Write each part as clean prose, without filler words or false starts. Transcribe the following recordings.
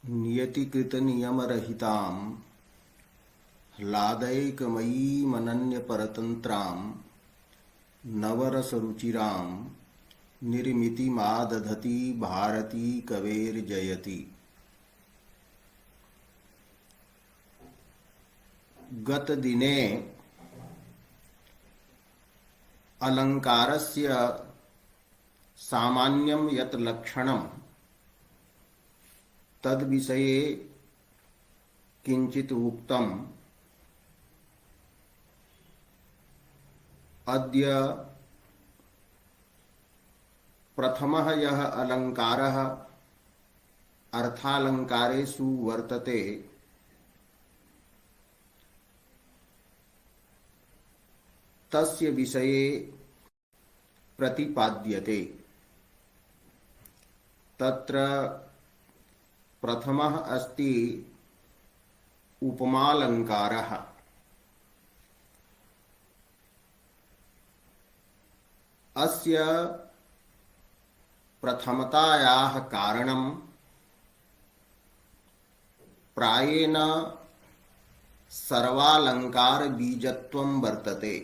नियतिकृत नियमरहितां ह्लादैकमयीमनन्यपरतन्त्रां नवरसरुचिरां निर्मितिमादधति भारती कवेर्जयति। गतदिने अलङ्कारस्य सामान्यं यत् लक्षणं तद्विषये किञ्चित् उक्तम्। अद्य प्रथमः यः अलङ्कारः अर्थालङ्कारेषु वर्तते तस्य विषये प्रतिपाद्यते। तत्र प्रथमः अस्ति उपमालङ्कारः। अस्य प्रथमतायाः कारणं प्रायेण सर्वालङ्कारबीजत्वं वर्तते।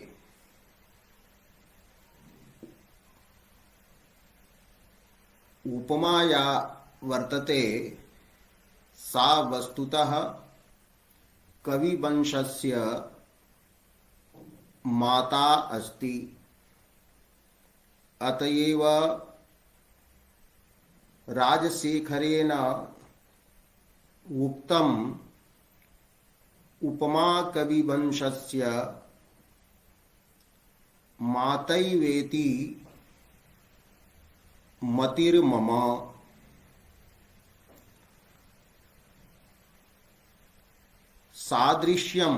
उपमा या वर्तते सा वस्तुतः कविवंशस्य माता अस्ति। अतएव राजशेखरेण उक्तम् उपमा कविवंशस्य मातैवेति मतिर्मम। सादृश्यं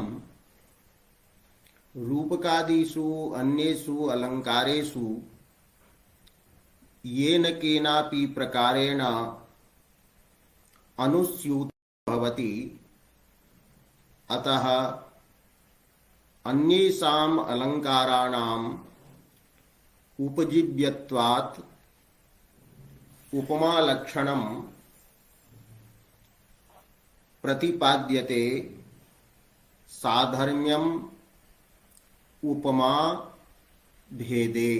रूपकादिषु अन्येषु अलङ्कारेषु येन केनापि प्रकारेण अनुस्यूतं भवति। अतः अन्येषाम् अलङ्काराणाम् उपजीव्यत्वात् उपमालक्षणं प्रतिपाद्यते। साधर्म्यम् उपमा भेदे।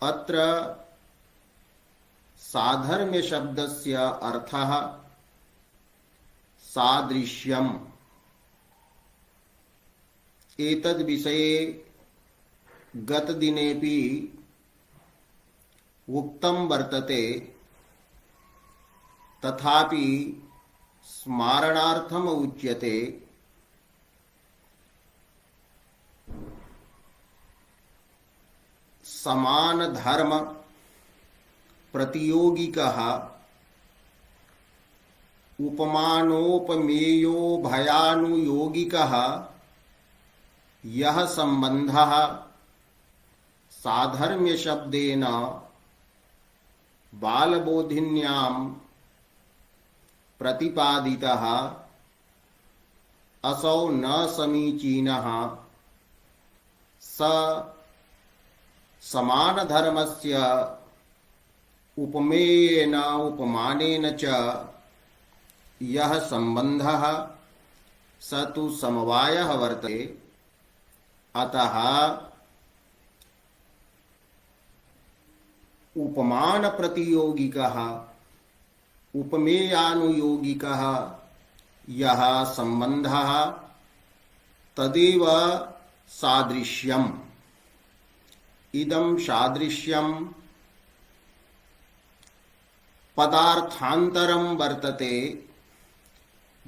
अत्र साधर्म्य शब्दस्य अर्थः सादृश्यम्। एतद् विषये गतदिनेपि उक्तं वर्तते, तथापि स्मारणार्थम उच्यते। समान धर्म प्रतियोगिकः उपमानोपमेयो भयानुयोगिकः यः संबंधः साधर्म्य शब्देन बालबोधिन्यां प्रतिपादितः असौ न समीचीनः। स समानधर्मस्य उपमेयेन उपमानेन च यः संबंधः स तु समवायः वर्तते। अतः उपमान प्रतियोगिकः उपमेयानुयोगिकः यः संबंधः तदेव सादृश्यम्। इदं सादृश्यं पदार्थान्तरं वर्तते।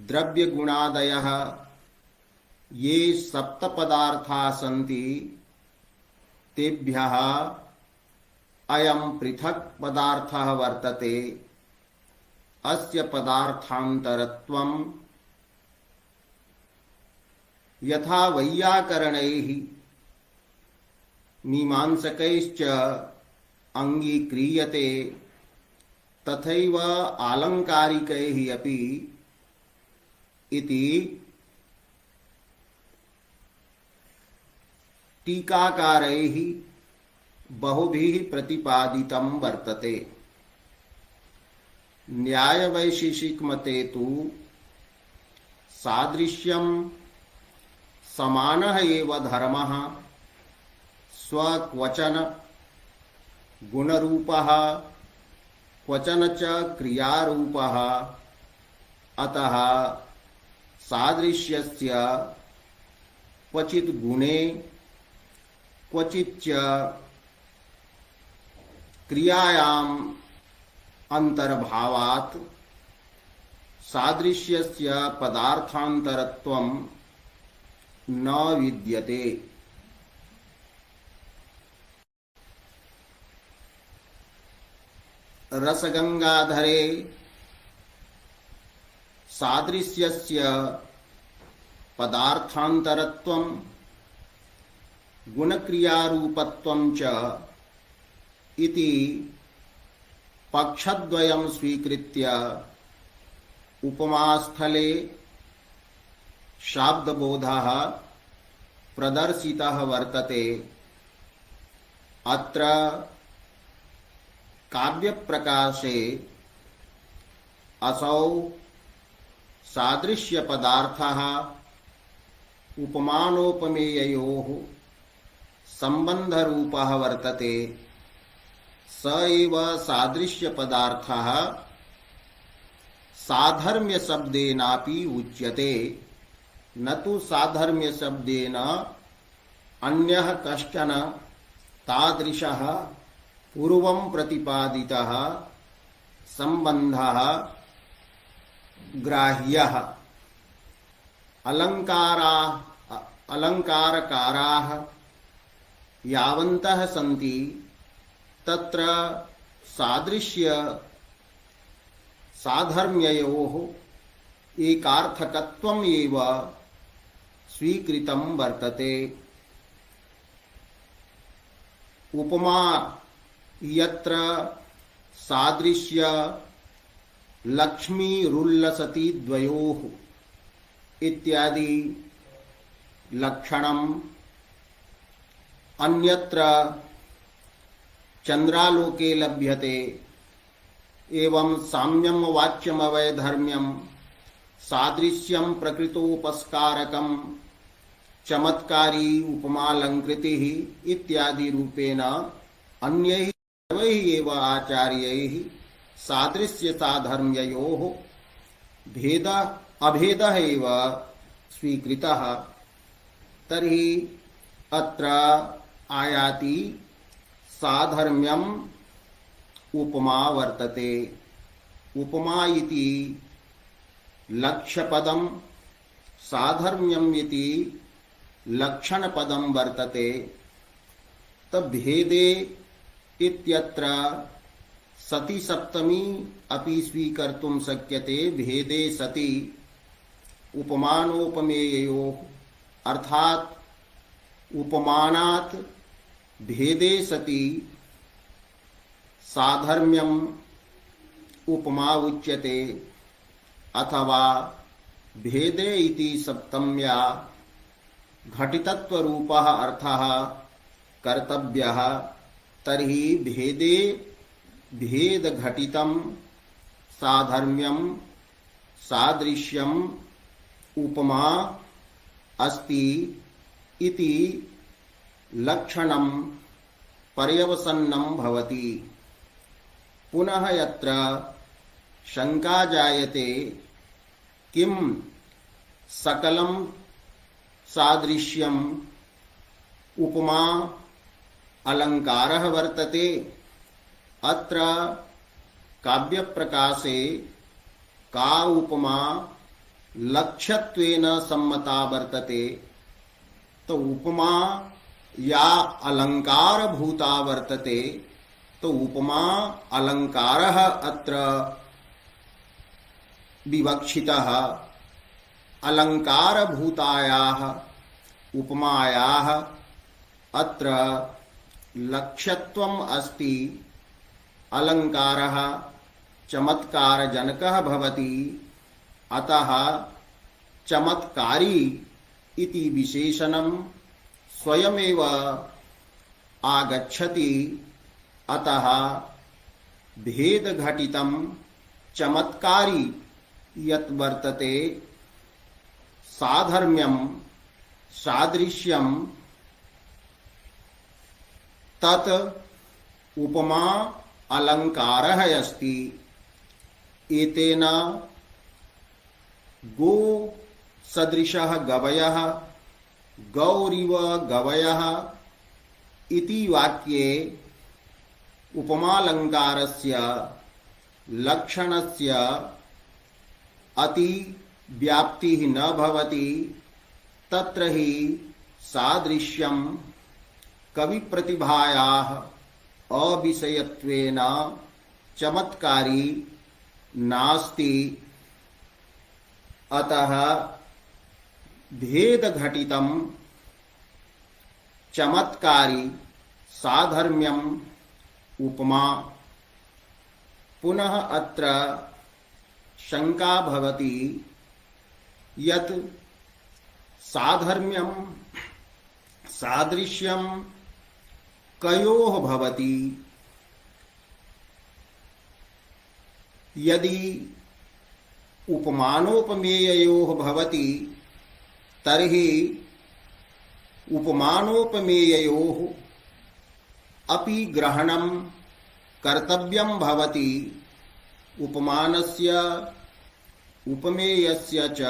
द्रव्यगुणादयः ये सप्तपदार्थाः सन्ति तेभ्यः अयं पृथक् पदार्थः वर्तते। अस्य पदार्थान्तरत्वं यथा वैयाकरणैः मीमांसकैश्च अंगीक्रियते तथैव आलंकारिकैः अपि इति टीकाकारैः बहुभिः प्रतिपादितं वर्तते। न्याय वैशेषिक मते तु सादृश्यम समानः एव धर्मः स्वक्वचन गुणरूपः क्वचन च क्रियारूपः अतः सादृश्यस्य क्वचित् गुणे क्वचित् च क्रियायाम् अंतर्भावात् सादृश्यस्य पदार्थान्तरत्वं न विद्यते। रसगंगाधरे सादृश्यस्य पदार्थान्तरत्वं गुणक्रियारूपत्वं च इति पक्षद्वयं स्वीकृत्य उपमास्थले शाब्दबोधः प्रदर्शितः वर्तते। अत्र काव्यप्रकाशे असौ सादृश्यपदार्थः उपमानोपमेययोः सम्बन्धरूपः वर्तते। स एव सादृश्यपदार्थः साधर्म्यशब्देनापि उच्यते, न तु साधर्म्यशब्देन अन्यः कश्चन तादृशः पूर्वं प्रतिपादितः सम्बन्धः ग्राह्यः। अलङ्कारकाराः यावन्तः सन्ति तत्र सादृश्य साधर्म्ययोः एकार्थकत्वम् एव स्वीकृतं वर्तते। उपमा यत्र सादृश्य लक्ष्मीरुल्लसति द्वयोः इत्यादि लक्षणम्, अन्यत्र चंद्रालोके लभ्यते। एवं साम्यम वाच्यमवैधर्म्यम सादृश्यम प्रकृतोपस्कारकम चमत्कारी उपमालंकृति इत्यादि रूपेण अन्यैः सर्वैः एव आचार्यैः सादृश्य साधर्म्ययोः भेद अभेदः एव स्वीकृतः। तर्हि अत्र आयाति साधर्म्यम उपमा वर्तते। उपमा इति लक्ष्यपदं, साधर्म्यम इति लक्षणपदं वर्तते। तद्भेदे इत्यत्र सति सप्तमी अपि स्वीकर्तुं शक्यते। भेदे सति उपमानोपमेययोः अर्थात उपमानात् भेदे सति साधर्म्यम उपमा उच्यते, अथवा भेदे इति सप्तम्या घटितत्वरूपः अर्थः कर्तव्यः। तर्हि भेदे भेद घटितं साधर्म्यम सादृश्यम उपमा अस्ति इति लक्षणं पर्यवसन्नं भवति। पुनः यत्र शंका जायते किम सकलं सादृश्यम उपमा अलंकारः वर्तते। अत्र काव्यप्रकाशे का उपमा लक्ष्यत्वेन सम्मता वर्तते, तो उपमा या अलंकार भूता वर्तते, तो उपमा अलंकारः अत्र विवक्षितः। अलंकार भूतायाः उपमायाः अत्र लक्ष्यत्वम् अस्ति। अलंकारः चमत्कारजनकः भवति, अतः चमत्कारी इति विशेषणं स्वयमेव आगच्छति। अतः भेद घटितं चमत्कारी यत् वर्तते साधर्म्यं सादृश्यं तत् उपमा अलंकारः अस्ति। एतेन गो सदृशः गवयः गौरिव गवयः इति वाक्ये उपमालंकारस्य लक्षणस्य अति व्याप्तिः न भवति। तत्र हि सादृश्यं कवि प्रतिभायाः अविषयत्वेन चमत्कारी नास्ति। अतः भेद घटितं चमत्कारी साधर्म्यम उपमा। पुनः अत्र शंका भवति यत् साधर्म्यम सादृश्यम कयोः भवति। यदि उपमानोपमेययोः भवति तर्हि उपमानोपमेययोः अपि ग्रहणं कर्तव्यं भवति। उपमानस्य उपमेयस्य च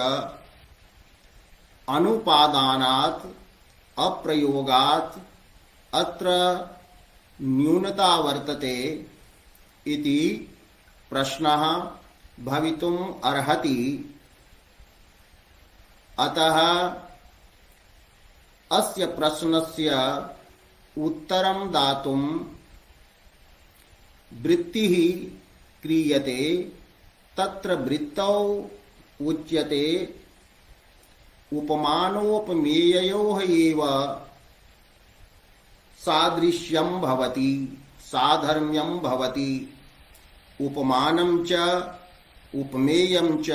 अनुपादानात् अप्रयोगात् अत्र न्यूनता वर्तते इति प्रश्नः भवितुम् अर्हति। अतः अस्य प्रश्नस्य उत्तरं दातुं वृत्तिः क्रियते। तत्र वृत्तौ उच्यते उपमानोपमेययोः एव सादृश्यं भवति साधर्म्यं भवति। उपमानं च उपमेयं च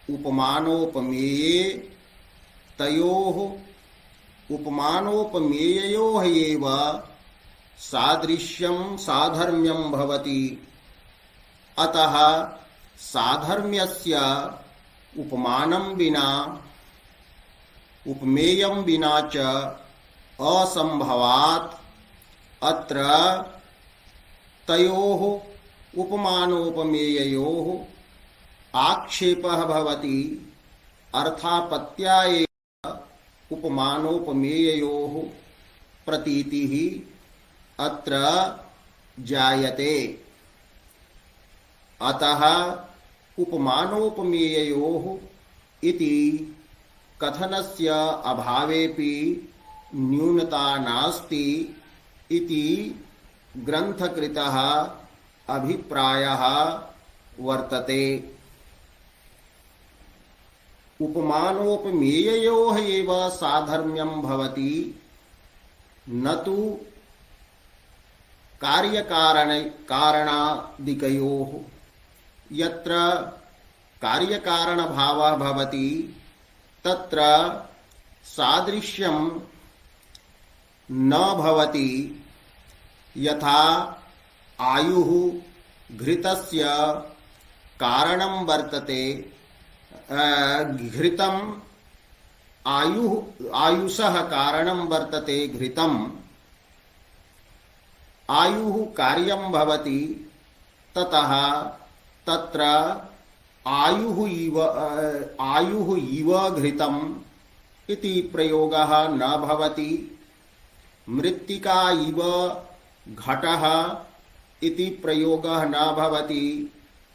उपमानोपमेये तयोः उपमानोपमेययोः एव सादृश्यं साधर्म्यं भवति। अतः साधर्म्यस्य उपमानं विना उपमेयं विना च असंभवात् अत्र तयोः उपमानोपमेययोः आक्षेपः भवति। अर्थापत्या एव उपमानोपमेययोः प्रतीतिः अत्र जायते। अतः उपमानोपमेययोः इति कथनस्य अभावेपि न्यूनता नास्ति इति ग्रंथकृतः अभिप्रायः वर्तते। उपमानोपमेययोः एव साधर्म्यं भवति न तु कार्यकारणादिकयोः। यत्र कार्यकारणभावः भवति तत्र सादृश्यं न भवति। यथा आयुः घृतस्य कारणं वर्तते। घृतम् आयुषः कारणं वर्तते घृतम्। आयुः कार्यं भवति। ततः तत्र आयुः इव घृतम् इति प्रयोगः न भवति। मृत्तिका इव घटः इति प्रयोगः न भवति।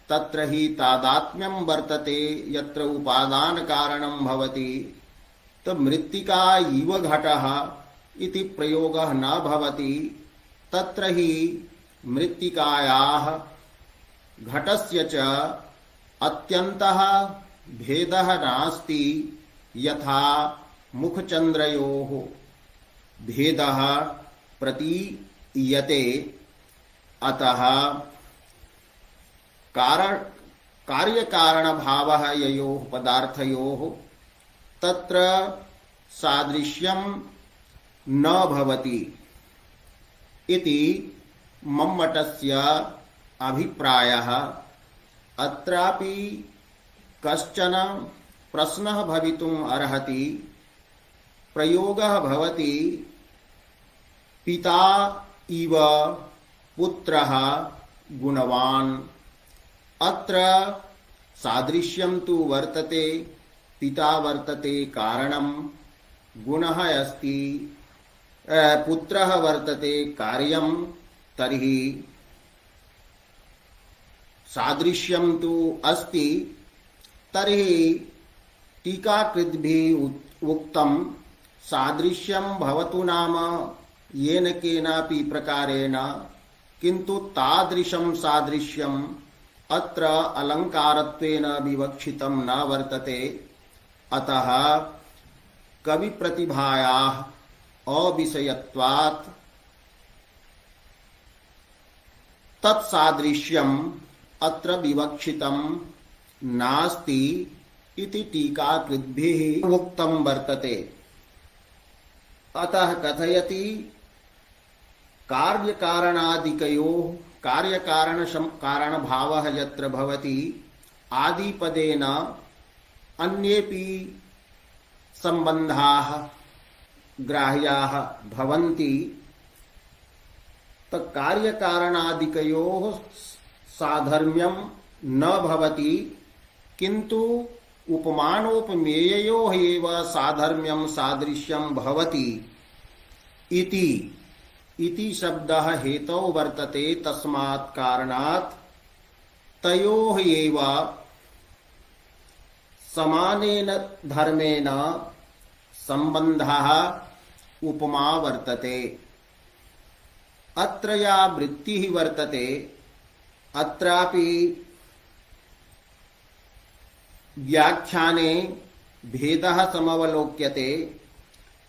तत्र हि तादात्म्यं वर्तते यत्र उपादान कारणं भवति। तो मृत्तिका इव घटः इति प्रयोगः न भवति। तत्र हि मृत्तिकायाः घटस्य च अत्यन्तः भेदः नास्ति। यथा मुखचन्द्रयोः भेदः प्रतीयते। अतः कार्यकारणभावः ययोः पदार्थयोः तत्र सादृश्यं न भवति इति मम्मटस्य अभिप्रायः। अत्रापि कश्चन प्रश्नः भवितुम् अर्हति। प्रयोगः भवति पिता इव पुत्रः गुणवान्। अत्र सादृश्यं तु वर्तते, पिता वर्तते कारणं, गुणः अस्ति, पुत्रः वर्तते कार्यं, तर्हि सादृश्यं तु अस्ति। तर्हि टीकाकृद्भिः उक्तं सादृश्यं भवतु नाम येन केनापि प्रकारेण, किन्तु तादृशं सादृश्यम् अत्र अलङ्कारत्वेन विवक्षितं न वर्तते। अतः कविप्रतिभायाः अविषयत्वात् तत्सादृश्यम् अत्र विवक्षितं नास्ति इति टीकाकृद्भिः उक्तं वर्तते। अतः कथयति कार्यकारणादिकयोः कार्यकारणभावः यत्र भवति आदिपदेन अन्येपि सम्बन्धाः ग्राह्याः भवन्ति। कार्यकारणादिकयोः साधर्म्यं न भवति, किन्तु उपमानोपमेययोः एव साधर्म्यं सादृश्यं भवति इति शब्दः हेतौ वर्तते। तस्मात् कारणात् तयोः एव समानेन धर्मेण सम्बन्धः उपमा वर्तते। अत्र या वृत्तिः वर्तते अत्रापि व्याख्याने भेदः समवलोक्यते।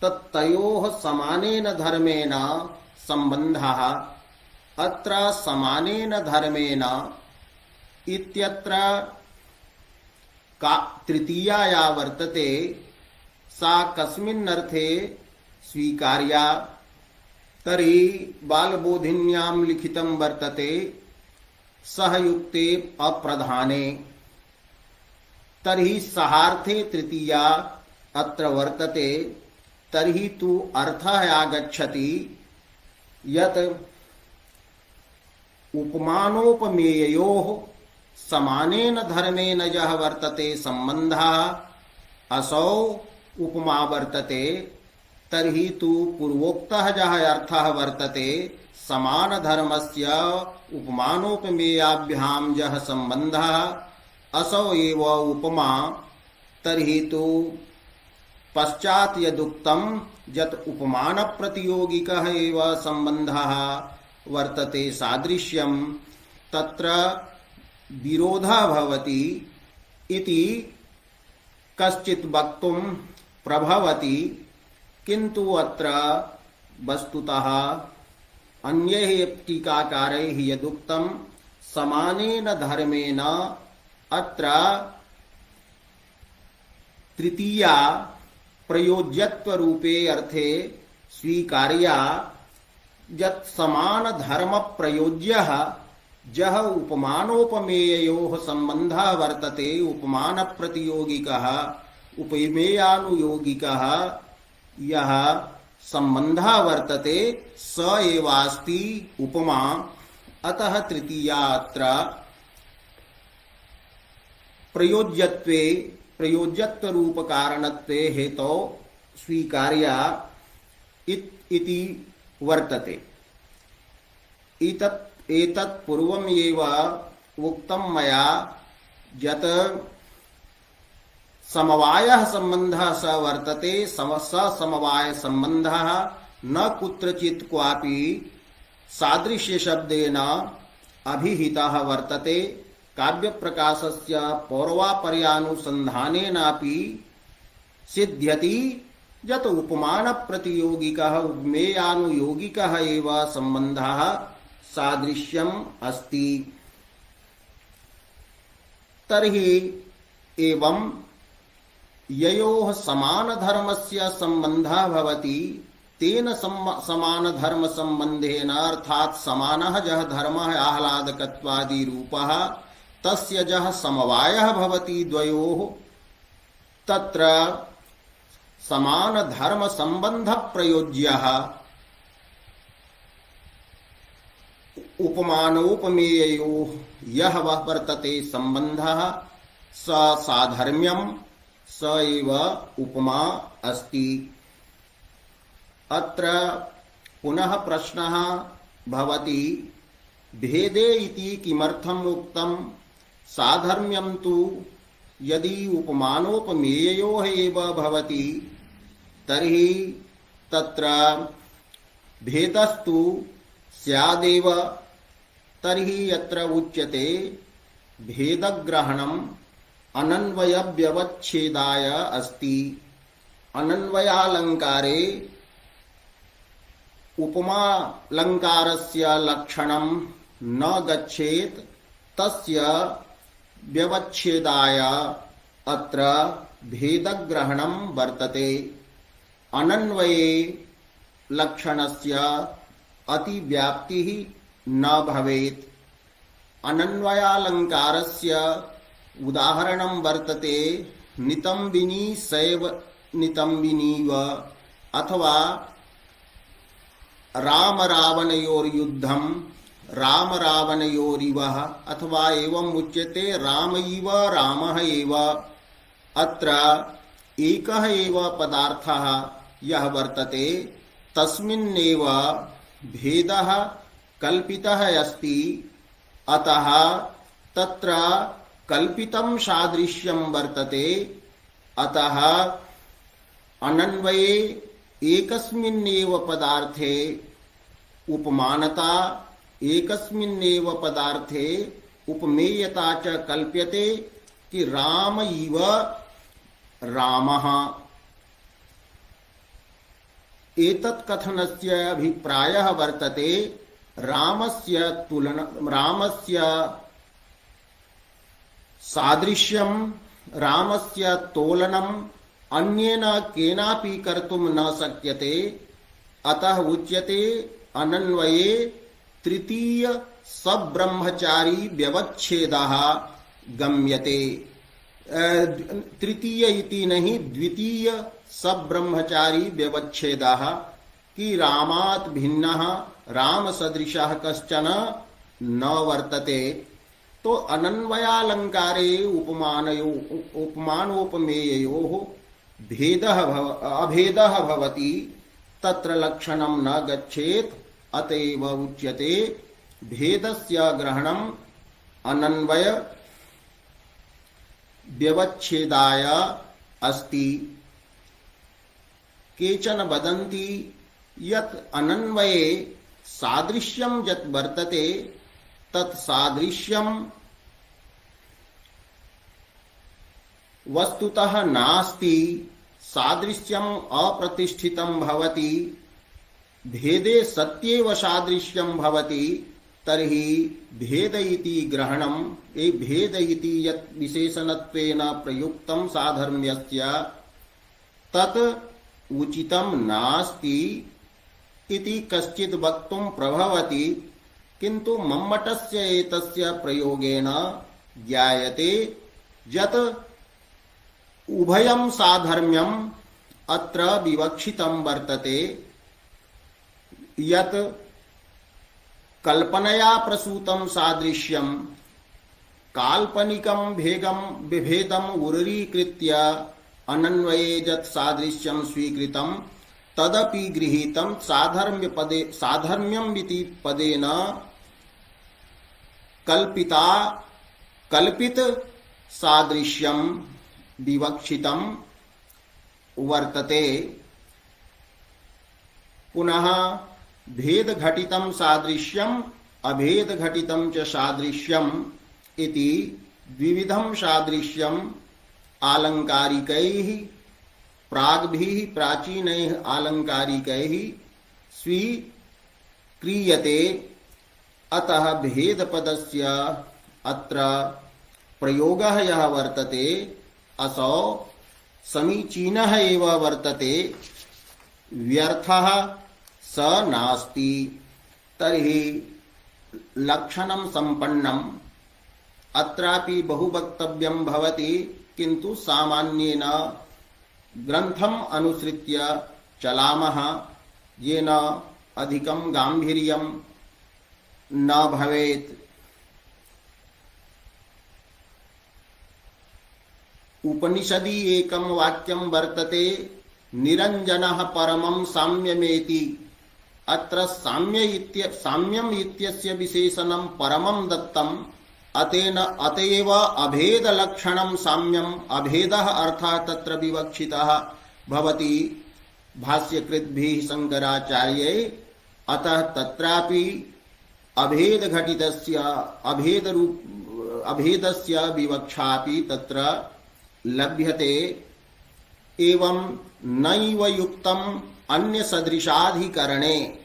तत्तयोः समानेन धर्मेण सम्बन्धः। अत्र समानेन धर्मेण इत्यत्र का तृतीया या वर्तते सा कस्मिन्नर्थे स्वीकार्या। तर्हि बालबोधिन्यां लिखितं वर्तते सहयुक्ते अप्रधाने। तर्हि सहार्थे तृतीया अत्र वर्तते। तर्हि तु अर्थः आगच्छति यत् उपमानोपमेययोः समानेन धर्मेण यः वर्तते सम्बन्धः असौ उपमा वर्तते। तर्हि तु पूर्वोक्तः यः अर्थः वर्तते समानधर्मस्य उपमानोपमेयाभ्यां यः सम्बन्धः असौ एव उपमा। तर्हि तु पश्चात् यदुक्तं यत् उपमानप्रतियोगिकः एव सम्बन्धः वर्तते सादृश्यं, तत्र विरोधः भवति इति कश्चित् वक्तुं प्रभवति। किन्तु अत्र वस्तुतः अन्यैः टीकाकारैः यदुक्तं समानेन धर्मेण, अत्र तृतीया प्रयोज्यत्वरूपे अर्थे स्वीकार्या। यत् समान धर्म प्रयोज्यः जह उपमानोपमेययोः सम्बन्धः वर्तते उपमान प्रतियोगिकः उपमेयानुयोगिकः यः सम्बन्धः वर्तते स एवास्ति उपमा। अतः तृतीया अत्र प्रयोज्यत्वे प्रयोज्यत्वरूपकारणत्वे हेतौ स्वीकार्या इति वर्तते। एतत् पूर्वम् एव उक्तं मया यत् समवायः सम्बन्धः स वर्तते। समवाय सम्बन्धः न कुत्रचित् क्वापि सादृश्य शब्देन अभिहितः वर्तते। काव्यप्रकाशस्य पौर्वापर्यानुसन्धानेनापि सिद्ध्यति यत् उपमानप्रतियोगिकः उपमेयानुयोगिकः एव सम्बन्धः सादृश्यम् अस्ति। तर्हि एवं ययोः समानधर्मस्य सम्बन्धः भवति तेन समानधर्मसम्बन्धेन अर्थात् समानः यः धर्मः आह्लादकत्वादि रूपः तस्य जः समवायः भवति द्वयोः तत्र समान धर्म संबंध प्रयोज्यः उपमानोपमेययोः यः वः वर्तते संबंधः स साधर्म्यं स एव उपमा अस्ति। अत्र पुनः प्रश्नः भवति भेदे इति किमर्थम् उक्तं साधर्म्यं तु यदि उपमानोपमेययोः एव भवति तर्हि तत्र भेदस्तु स्यादेव। तर्हि यत्र उच्यते भेदग्रहणम् अनन्वयव्यवच्छेदाय अस्ति। अनन्वयालङ्कारे उपमालङ्कारस्य लक्षणं न गच्छेत् तस्य व्यवच्छेदाय अत्र भेदग्रहणं वर्तते। अनन्वये लक्षणस्य अतिव्याप्तिः न भवेत्। अनन्वयालङ्कारस्य उदाहरणं वर्तते नितम्बिनी सैव नितम्बिनीव अथवा रामरावणयोर्युद्धं रामरावणयोरिव अथवा एवं उच्यते रामैव रामः एव। अत्र एकः एव पदार्थः यः वर्तते तस्मिन्नेव भेदः कल्पितः अस्ति। अतः तत्र कल्पितं सादृश्यं वर्तते। अतः अनन्वये एकस्मिन्नेव पदार्थे उपमानता एकस्मिन्नेव पदार्थे उपमेयता च कल्प्यते कि राम इव रामः। एतत् कथनस्य अभिप्रायः वर्तते रामस्य सादृश्यं रामस्य तोलनम् अन्येन केनापि कर्तुं न शक्यते। अतः उच्यते अनन्वये तृतीय सब्रह्मचारी व्यवच्छेदः गम्यते। तृतीय इति नहीं द्वितीय सब्रह्मचारी व्यवच्छेदः कि रामात् भिन्नः राम सदृशः कश्चन न वर्तते। तो अनन्वयालङ्कारे उपमानोपमेययोः अभेदः भवति तत्र लक्षणं न गच्छेत्। अतएव उच्यते भेदस्य ग्रहणम् अनन्वय व्यवच्छेदाय अस्ति। केचन वदन्ति यत् अनन्वये सादृश्यं यत् वर्तते तत् सादृश्यं वस्तुतः नास्ति। सादृश्यम् अप्रतिष्ठितं भवति। भेदे सत्येव सादृश्यं भवति। तर्हि भेद इति ग्रहणं भेद इति यत् विशेषणत्वेन प्रयुक्तं साधर्म्यस्य तत् उचितं नास्ति इति कश्चित् वक्तुं प्रभवति। किन्तु मम्मटस्य एतस्य प्रयोगेन ज्ञायते यत् उभयं साधर्म्यम् अत्र विवक्षितं वर्तते। यत् कल्पनया प्रसूतं सादृश्यं काल्पनिकं विभेदम् उरीकृत्य अनन्वये यत् सादृश्यं स्वीकृतं तदपि गृहीतं साधर्म्यम् इति पदेन कल्पित सादृश्यं विवक्षितं वर्तते। पुनः भेद घटितं सादृश्यम् अभेद घटितं च सादृश्यम् इति द्विविधं सादृश्यम् आलंकारिकैः प्राग्भिः प्राचीनैः आलंकारिकैः स्वीक्रियते। अतः भेदपदस्य अत्र प्रयोगः यः वर्तते असौ समीचीनः एव वर्तते। व्यर्थः स नास्ति। तर्हि लक्षणं संपन्नं अत्रापि बहुवक्तव्यं भवति, किन्तु सामान्येन ग्रन्थम् अनुसृत्य चलामः, येन अधिकं गाम्भीर्यं न भवेत्। उपनिषदि एकं वाक्यं वर्तते, निरञ्जनः परमं साम्यमेति। अत्र साम्यम् इत्यस्य विशेषणं परमं दत्तम्, अतएव अभेदलक्षणं साम्यम्, अभेदः अर्थः तत्र विवक्षितः भवति भाष्यकृद्भिः शङ्कराचार्यैः। अतः तत्रापि अभेदस्य विवक्षापि तत्र लभ्यते। एवं नैव युक्तम् अन्य सदृशाधिकरणे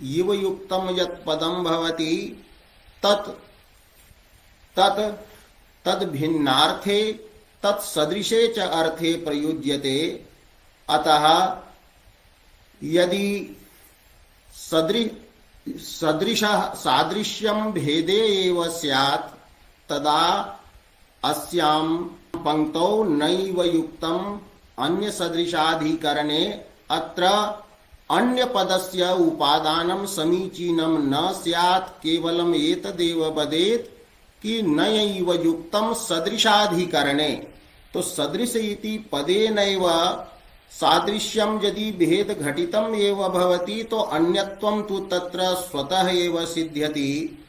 इव युक्तं यत् पदं भवति तत् भिन्नार्थे तत्सदृशे च अर्थे प्रयुज्यते। अतः यदि सादृश्यं भेदे एव स्यात् तदा अस्यां पंक्तौ नैव युक्तम् अन्य सदृशाधिकरणे अत्र अन्य पदस्य उपादानं समीचीनं न स्यात्, केवलम् एतदेव वदेत् कि नैव युक्तं सदृशाधिकरणे। तो सदृश इति पदेनैव सादृश्यं यदि भेद घटितम् एव भवति तो अन्यत्वं तु तत्र स्वतः एव सिद्ध्यति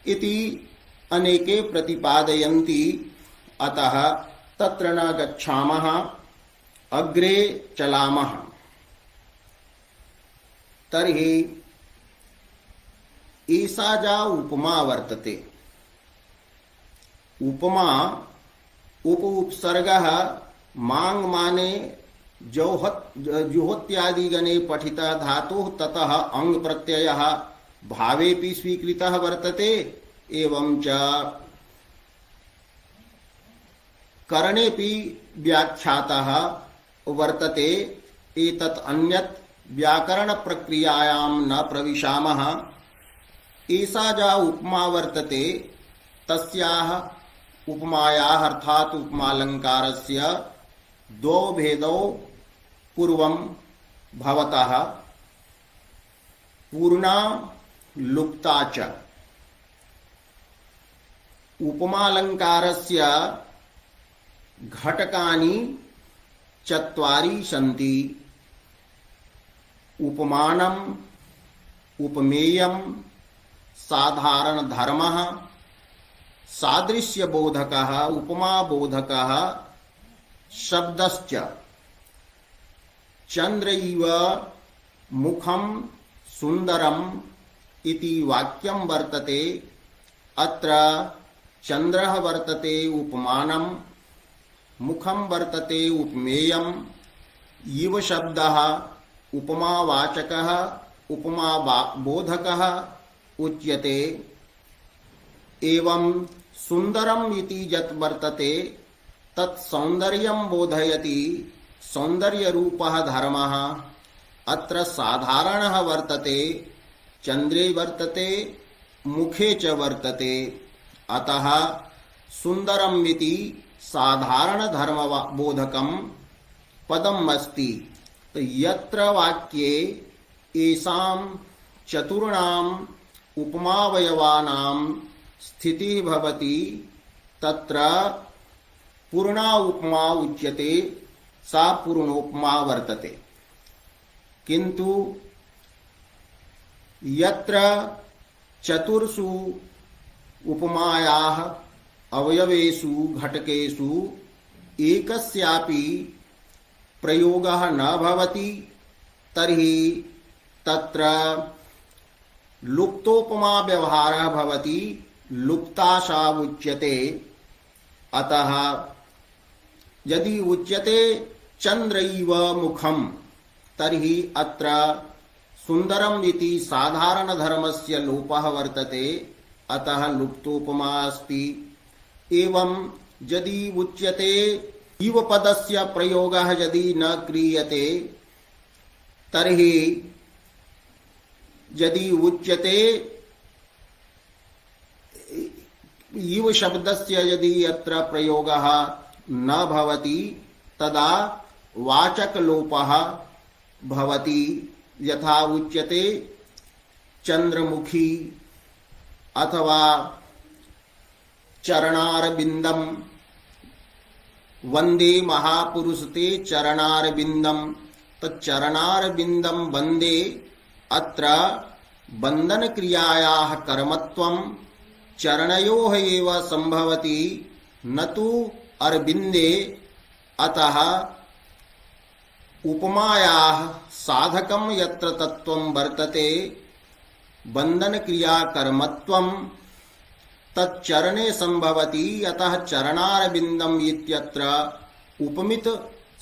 इति अनेके प्रतिपादयन्ति। अतः तत्र न गच्छामः, अग्रे चलामः। तर्हि एषा जा उपमा वर्तते, उपमा उपसर्गः मांग माने जुहोत्यादिगणे पठितः धातुः, ततः अंग प्रत्ययः भावेपि स्वीकृतः वर्तते, एवं च करणेपि व्याख्यातः वर्तते। एतत् अन्यत् व्याकरण प्रक्रियायां न प्रविशामः। एषा जा उपमा वर्तते, तस्याः उपमायाः अर्थात् उपमालंकारस्य द्वौ भेदौ पूर्वं भवतः, पूर्णा लुप्ता च। उपमालंकारस्य घटकानि चत्वारि सन्ति। उपमानम्, उपमेयम्, साधारण धर्मः, सादृश्य बोधकः, उपमा बोधकः, शब्दश्च। चंद्र इव मुखं सुंदरम इति वाक्यं वर्तते। अत्र चंद्रः वर्तते उपमानम्, मुखं वर्तते उपमेयम्, इव शब्दः उपमावाचकः उपमा बोधकः उच्यते। एवं सुंदरम इति यत् वर्तते तत् सौंदर्यं बोधयति, सौंदर्य रूपः धर्मः। अत्र साधारणः वर्तते, चंद्रे वर्तते, मुखे च वर्तते। अतः सुंदरम इति साधारण धर्म बोधकं पदम् अस्ति। तो यत्र वाक्ये एषां चतुर्णाम् उपमावयवानां स्थितिः भवति तत्र पूर्णा उपमा उच्यते, सा पूर्णोपमा वर्तते। किंतु यत्र चतुर्षु उपमायाः अवयवेषु घटकेषु एकस्यापि प्रयोगः न भवति तर्हि तत्र लुप्तोपमा व्यवहारः भवति, लुप्ताशा उच्यते। अतः यदि उच्यते चंद्र इव मुखम तर्हि अत्र सुंदरम इति साधारण धर्मस्य लोपः वर्तते, अतः लुप्तोपमा अस्ति। एवं यदि उच्यते इव पदस्य प्रयोगः यदि न क्रियते तर्हि यदि उच्यते इव शब्दस्य यदि यत्र प्रयोगः न भवति तदा वाचकलोपः भवति। यथा उच्यते चंद्रमुखी अथवा चरणारविंदम, वंदे महापुरुष ते चरणारविंदम। तो चरणारविंदम वंदे अत्र बंधन क्रियायाः कर्मत्वं चरणयोः एव संभवति, न तु अरविंदे। अतः उपमायाः साधकं यत्र तत्त्वं वर्तते बंधन क्रिया कर्मत्वं तच्चरणे संभवति। अतः चरणारविंदम इत्यत्र उपमित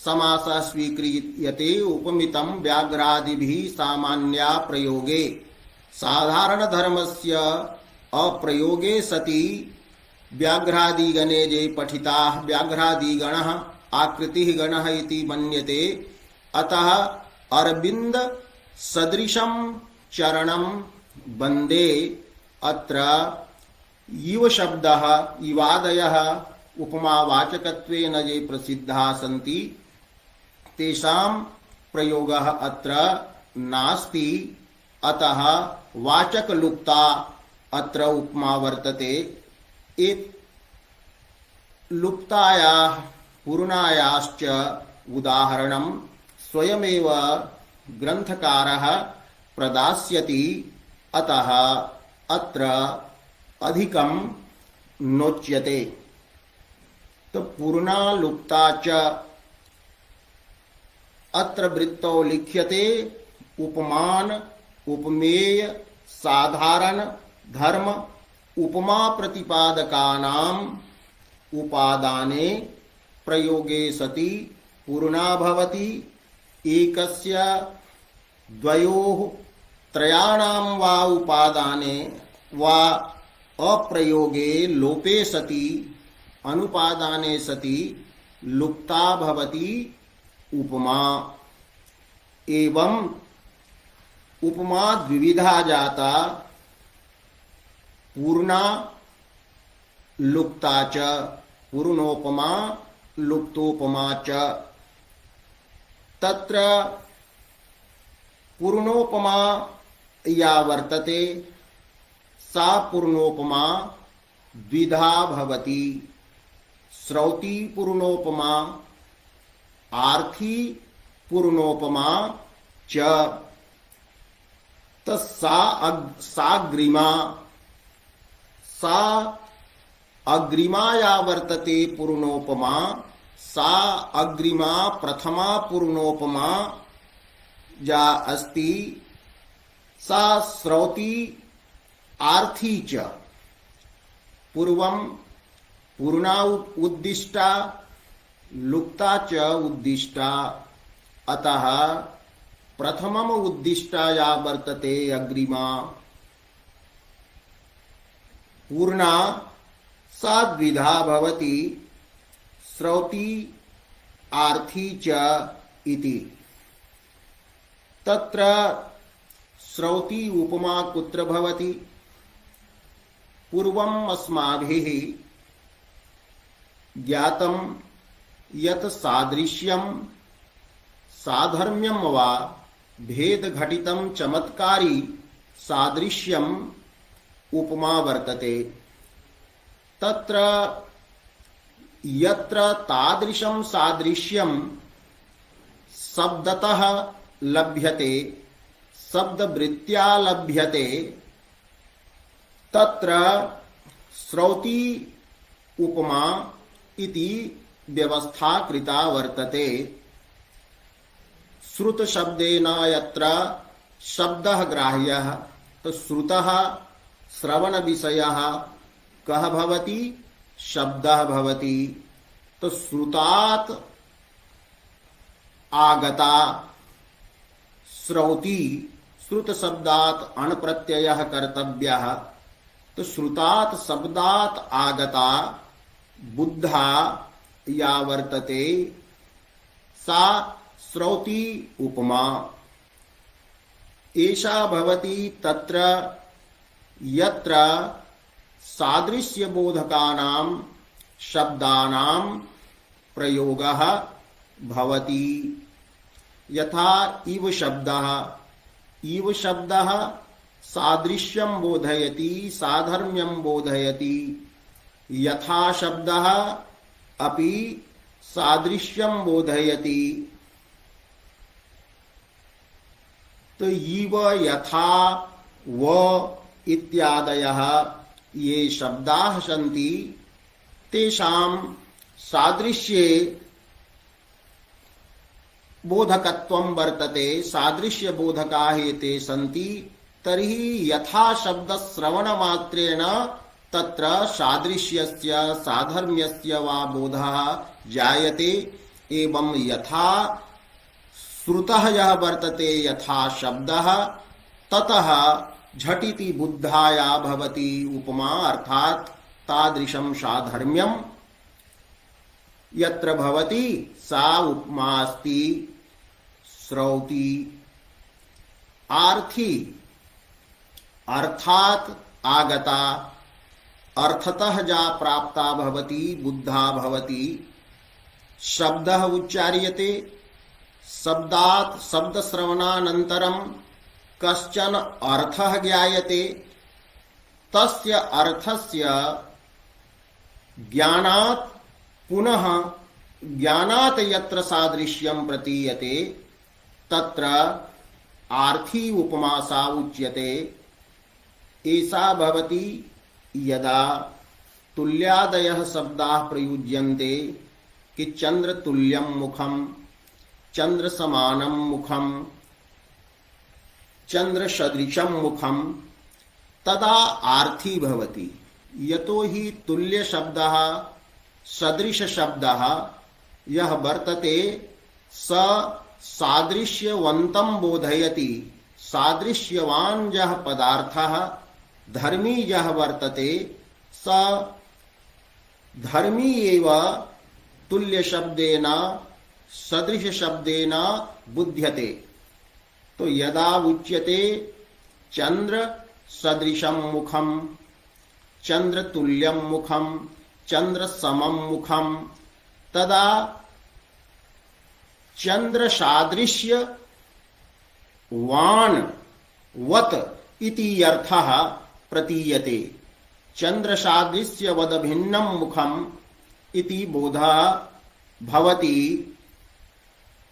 समासः स्वीक्रियते। उपमितं व्याघ्रादिभिः सामान्या प्रयोगे साधारण धर्मस्य अप्रयोगे सति व्याघ्रादिगणे ये पठिताः व्याघ्रादिगणः आकृतिः गणः इति मन्यते। अतः अरविंद सदृशं चरणं वंदे। अत्र इव शब्दः इवादयः उपमावाचकत्वेन ये प्रसिद्धाः सन्ति तेषां प्रयोगः अत्र नास्ति। अतः वाचकलुप्ता अत्र उपमा वर्तते। एक लुप्तायाः पूर्णायाश्च उदाहरणं स्वयमेव ग्रंथकारः प्रदास्यति। अतः अत्र अधिकं नोच्यते। तो पूर्णा लुप्ता च अत्र वृत्तौ लिख्यते। उपमान उपमेय साधारण धर्म उपमा प्रतिपादकानाम् उपादाने प्रयोगे सति पूर्णा भवति। एकस्य द्वयोः त्रयाणां वा उपादाने वा अप्रयोगे लोपे सति अनुपादाने सति लुप्ता भवति उपमा। एवं उपमा द्विविधा जाता, पूर्णा लुप्ता च, पूर्णोपमा लुप्तोपमा च। तत्र पूर्णोपमा या वर्तते सा पूर्णोपमा द्विधा भवति। श्रौती पूर्णोपमा आर्थी पूर्णोपमा च। सा अग्रिमा या वर्तते पूर्णोपमा सा अग्रिमा प्रथमा पूर्णोपमा या अस्ति सा श्रौती आर्थी च। पूर्वं पूर्णा उद्दिष्टा लुप्ता च उद्दिष्टा। अतः प्रथमम उद्दिष्टा या वर्तते अग्रिमा पूर्णा सा द्विधा भवति श्रौती आर्थी च इति। तत्र श्रौती उपमा कुत्र भवति? पूर्वम् अस्माभिः ज्ञातं यत् सादृश्यं साधर्म्यं वा भेद घटितं चमत्कारी सादृश्यम् उपमा वर्तते। तत्र यत्र तादृशं सादृश्यं शब्दतः लभ्यते शब्दवृत्त्या लभ्यते तत्र श्रौती उपमा इति व्यवस्था कृता वर्तते। श्रुत शब्देन यत्र शब्दः ग्राह्यः तो श्रुतः श्रवण विषयः कः भवति? शब्दः भवति। तो श्रुतात् आगता श्रौती श्रुत शब्दात् अण प्रत्ययः कर्तव्यः। तो श्रुतात् शब्दात् आगता बुद्धा या वर्तते सा श्रौती उपमा। एषा भवति तत्र यत्र सादृश्य बोधकानां शब्दानां प्रयोगः भवति। यथा इव शब्दः सादृश्यं बोधयति साधर्म्यं बोधयति, यथा शब्दः अपि सादृश्यं बोधयति। तो इव यथा व इत्यादयः ये शब्दाः सन्ति तेषां सादृश्ये बोधकत्वं वर्तते, सादृश्य बोधकाः एते सन्ति। तर्हि यथा शब्द श्रवण मात्रेण तत्र सादृश्यस्य साधर्म्यस्य वा बोधः जायते, एवं यथा श्रुतः यः वर्तते यथा शब्दः ततः झटिति बुद्धाया भवति उपमा, अर्थात तादृशं साधर्म्यं यत्र भवति सा उपमा अस्ति श्रौति। आर्थी अर्थात आगता, अर्थतः जा प्राप्ता भवति बुद्धा भवति। शब्दः उच्चार्यते, शब्दात् शब्दश्रवणानन्तरं कश्चन अर्थः ज्ञायते, तस्य अर्थस्य ज्ञानात् पुनः ज्ञानात् यत्र सादृश्यं प्रतीयते तत्र आर्थी उपमा सा उच्यते। ऐसा भवति यदा तुल्यादयः शब्दाः प्रयुज्यन्ते कि चन्द्रतुल्यं मुखं, चन्द्रसमानं मुखं, चन्द्रसदृशं मुखं, तदा आर्थी भवति। यतो हि तुल्य शब्दः सदृश शब्दः यः वर्तते स सादृश्यवन्तं बोधयति। सादृश्यवान् यः पदार्थः धर्मी यः वर्तते स धर्मी एव तुल्य शब्देन सदृश शब्देन बुध्यते। तो यदा उच्यते चंद्र सदृशं मुखं, चंद्र तुल्यं मुखं, चंद्र समं मुखं, तदा चंद्र सादृश्य वान वत इति अर्थः प्रतीयते। चंद्र सादृश्य वद भिन्नं मुखम इति बोधः भवति।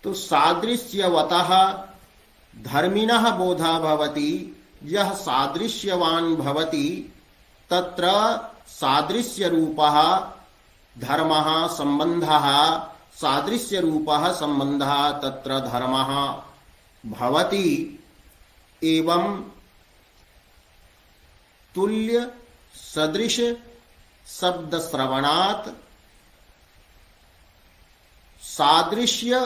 तो सादृश्यवतः धर्मिणः बोधः भवति। यः सादृश्यवान् भवति तत्र सादृश्य रूपः धर्मः संबंधः, सादृश्य रूपः संबंधः तत्र धर्मः भवति। एवं तुल्य सदृश शब्द श्रवणात् सादृश्य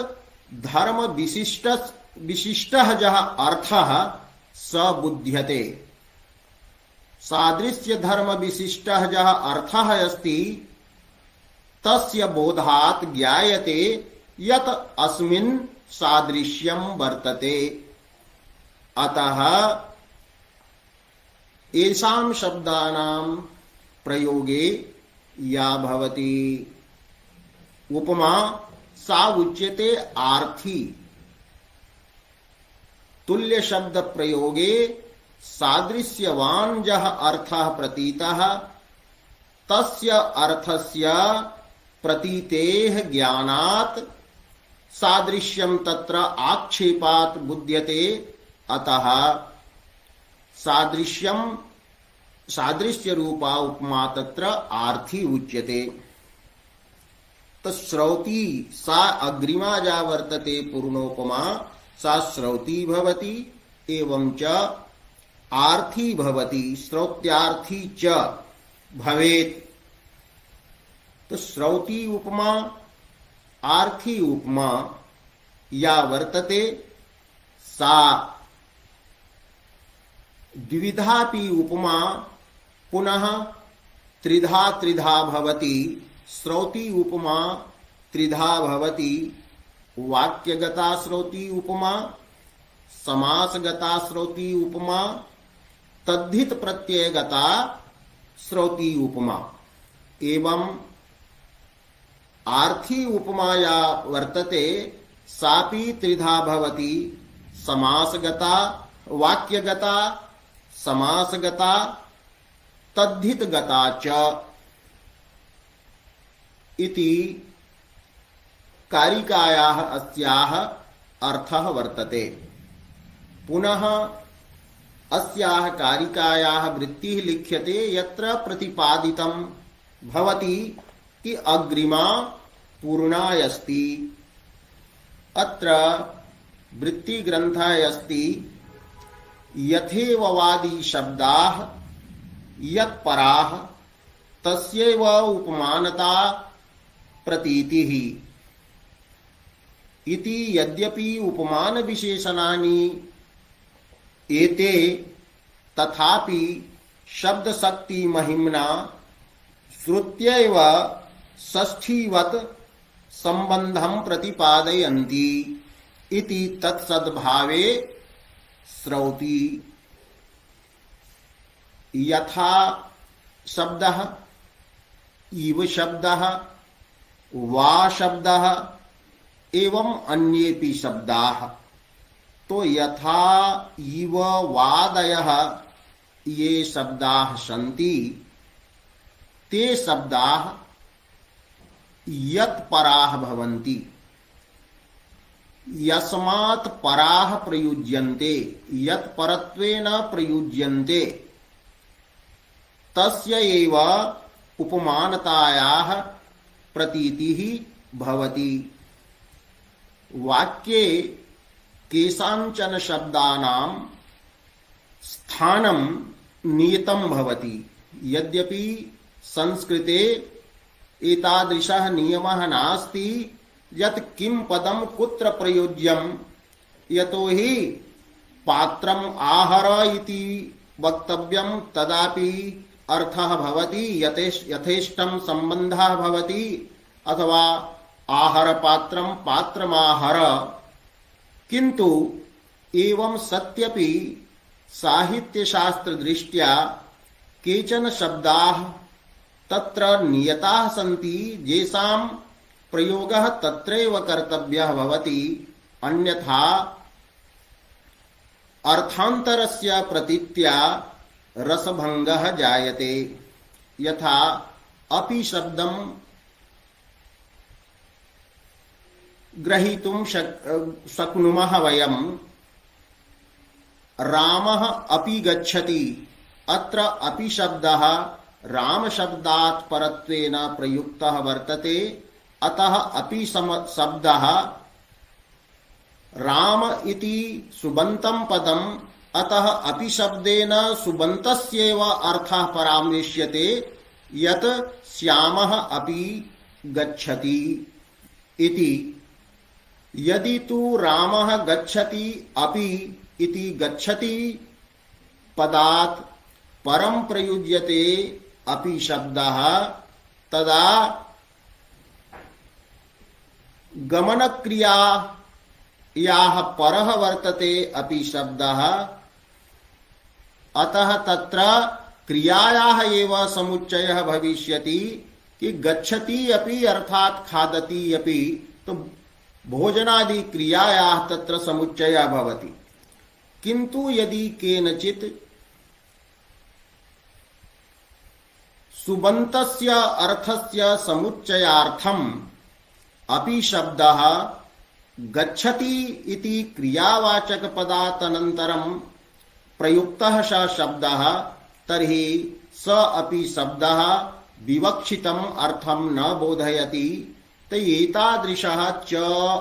धर्म विशिष्टः जः अर्थः स बुध्यते। सादृश्य धर्म विशिष्टः जः अर्थः अस्ति तस्य बोधात् ज्ञायते यत् अस्मिन् सादृश्यं वर्तते। अतः एषां शब्दानां प्रयोगे या भवति उपमा सा उच्यते आर्थी। तुल्य शब्द प्रयोगे सादृश्यवान् यः अर्थः प्रतीतः तस्य अर्थस्य प्रतीतेः ज्ञानात् सादृश्यं तत्र आक्षेपात् बुध्यते। अतः सादृश्य रूपा उपमा तत्र आर्थी उच्यते। श्रौती सा अग्रिमा या वर्तते पूर्णोपमा सा श्रौती भवति एवं च आर्थी भवति, श्रौत्यार्थी च भवेत्। तो श्रौती उपमा आर्थी उपमा या वर्तते सा द्विविधापि उपमा पुनः त्रिधा त्रिधा भवति। श्रौती उपमा त्रिधा भवति। वाक्यगता श्रौती उपमा, समासगता श्रौती उपमा, तद्धित प्रत्ययगता श्रौती उपमा। एवं आर्थी उपमा या वर्तते सापि त्रिधा भवति, समासगता, वाक्यगता, समासगता, तद्धितगता च इति कारिकायाः अस्याः अर्थः वर्तते। पुनः अस्याः कारिकायाः वृत्तिः लिख्यते यत्र प्रतिपादितं भवति कि अग्रिमा पूर्णायस्ति। अत्र वृत्तिग्रन्थः अस्ति यथेववादी शब्दाः यत्पराः तस्यैव उपमानता प्रतीतिः इति। यद्यपि उपमान विशेषणानि एते तथापि शब्द शक्ति महिम्ना श्रुत्यैव षष्ठीवत् संबंधं प्रतिपादयन्ति इति तत्सद्भावे श्रौति। यथा शब्दः, इव शब्दः, वा शब्दः एवं अन्येपि शब्दाः। तो यथा इव वादयः ये शब्दाः सन्ति ते शब्दाः यत्पराः भवन्ति, यस्मात् पराः प्रयुज्यन्ते, यत्परत्वेन प्रयुज्यन्ते, तस्य एव उपमानतायाः प्रतीतिः भवति। वाक्ये केषाञ्चन शब्दानां स्थानं नियतं भवति। यद्यपि संस्कृते एतादृशः नियमः नास्ति यत् किं पदं कुत्र प्रयोज्यं, यतोहि पात्रम् आहर इति वक्तव्यं तदापि अर्थः भवति यथेष्टं सम्बन्धः भवति, अथवा आहर पात्रं पात्रमाहर। किन्तु एवं सत्यपि साहित्यशास्त्र दृष्ट्या केचन शब्दाः तत्र नियताः सन्ति येषां प्रयोगः तत्रैव कर्तव्यः भवति, अन्यथा अर्थान्तरस्य प्रतीत्या रसभङ्गः जायते। यथा अपि शब्दं ग्रहीतुं शक्नुमः वयं। रामः अपि गच्छति, अत्र अपि शब्दः राम शब्दात् परत्वेन प्रयुक्तः वर्तते, अतः अपि शब्दः राम इति सुबन्तं पदम्, अतः अपि शब्देन सुबन्तस्यैव अर्थः परामृश्यते यत् श्यामः अपि गच्छति इति। यदि तु रामः गच्छति अपि इति गच्छति पदात् परं प्रयुज्यते अपि शब्दः, तदा गमनक्रियायाः परः वर्तते अपि शब्दः। अतः तत्र क्रियायाः एव समुच्चयः भविष्यति कि गच्छति अपि अर्थात् खादति अपि, तो भोजनादि क्रियायाः तत्र समुच्चयः भवति। किन्तु यदि केनचित् सुबन्तस्य अर्थस्य समुच्चयार्थम् अपि शब्दः गच्छति इति क्रियावाचकपदात् अनन्तरं प्रयुक्तः स शब्दः, तर्हि स अपि शब्दः विवक्षितम् अर्थं न बोधयति। तो एतादृशः च,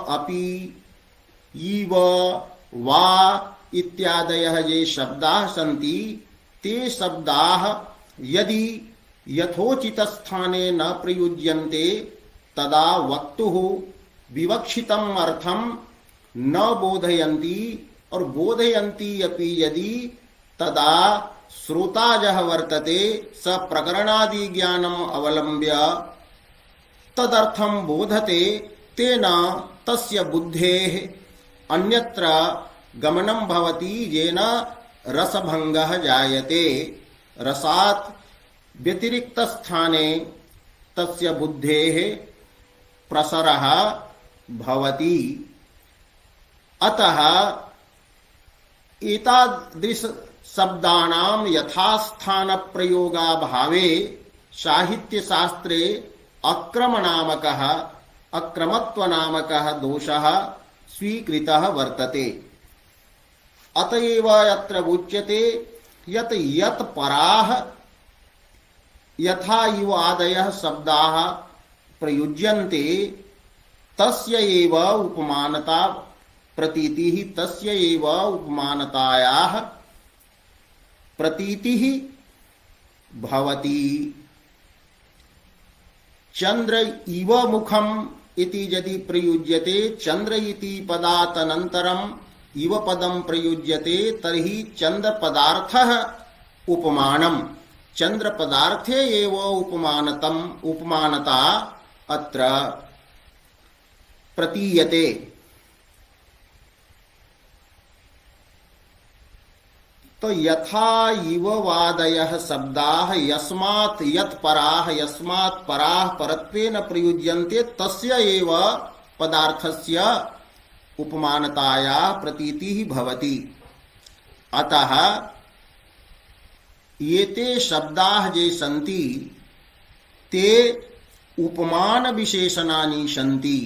अपि, इव, वा इत्यादयः ये शब्दाः सन्ति ते शब्दाः यदि यथोचितस्थाने न प्रयुज्यन्ते तदा वक्तुः विवक्षितम् अर्थं न बोधयन्ति, और बोधयन्ति अपि यदि तदा श्रोता यः वर्तते स प्रकरणादि ज्ञानम् अवलम्ब्य तदर्थं बोधते, तेन तस्य बुद्धेः अन्यत्र गमनं भवति, येन रसभङ्गः जायते। रसात् व्यतिरिक्तस्थाने तस्य बुद्धेः प्रसरः भवति। अतः एतादृश शब्दानां यथास्थान प्रयोगाभावे साहित्य शास्त्रे अक्रमनामकः अक्रमत्वनामकः दोषः स्वीकृतः वर्तते। अतएव अत्र उच्यते यत् यत् पराः यथा इव आदयः शब्दाः प्रयुज्यन्ते तस्य एव उपमानता प्रतीतिः तस्य एव उपमानतायाः प्रतीतिः भवति। चंद्र इव मुखम् इति यदि प्रयुज्यते चंद्र इति पदात् अनन्तरम् इव पदं प्रयुज्यते तर्हि चंद्र पदार्थः उपमानम् चंद्र पदार्थे एव उपमानता अत्र प्रतीयते। तो यथा इव वादयः शब्दाः यस्मात् यत् पराः यस्मात् पराः परत्वेन प्रयुज्यन्ते तस्य एव पदार्थस्य उपमानतायाः प्रतीतिः भवति। अतः एते शब्दाः ये सन्ति ते उपमान विशेषणानि सन्ति।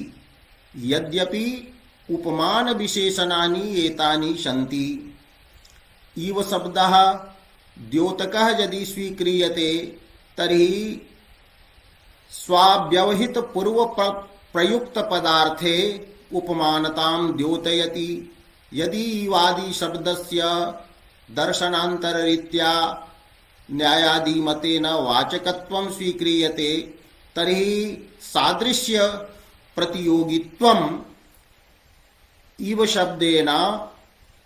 यद्यपि उपमान विशेषणानि एतानि सन्ति। इव शब्दः द्योतकः यदि स्वीक्रियते तर्हि स्वाव्यवहित पूर्व प्रयुक्त पदार्थे उपमानतां द्योतयति। यदि इवादि शब्दस्य दर्शनान्तररीत्या न्यायादि मतेन वाचकत्वं स्वीक्रियते तर्हि सादृश्य प्रतियोगित्वम् इव शब्देन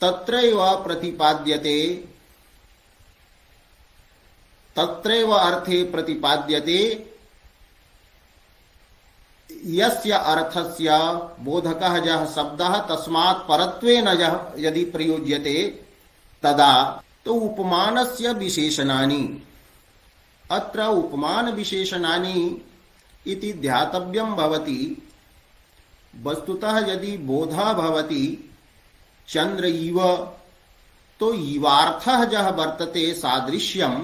तत्रैव प्रतिपाद्यते तत्रैव अर्थे प्रतिपाद्यते। यस्य अर्थस्य बोधकः यः शब्दः तस्मात् परत्वेन यदि प्रयुज्यते तदा तो उपमानस्य विशेषणानि अत्र उपमान विशेषणानि इति ध्यातव्यं भवति। वस्तुतः यदि बोधः भवति चंद्र इव तो इवार्थः यः वर्तते सादृश्यं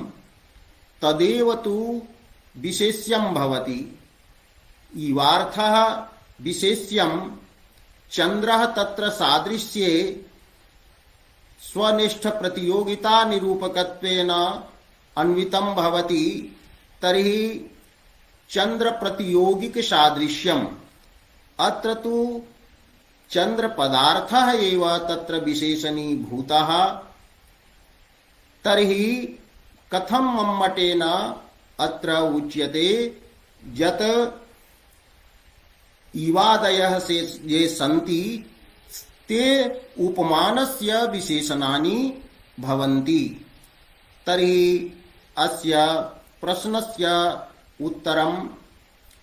तदेव तु विशेष्यं भवति। इवार्थः विशेष्यं चंद्रः तत्र सादृश्ये स्वनिष्ठ प्रतियोगिता निरूपकत्वेन अन्वितं भवति तर्हि चंद्र प्रतियोगिक सादृश्यम् अत्र तु चंद्र पदार्थः एव तत्र विशेषणी भूतः। तर्हि कथं मम्मटेन अत्र उच्यते यत् इवादयः से ये सन्ति ते उपमानस्य विशेषणानि भवन्ति। तर्हि अस्य प्रश्नस्य उत्तरम्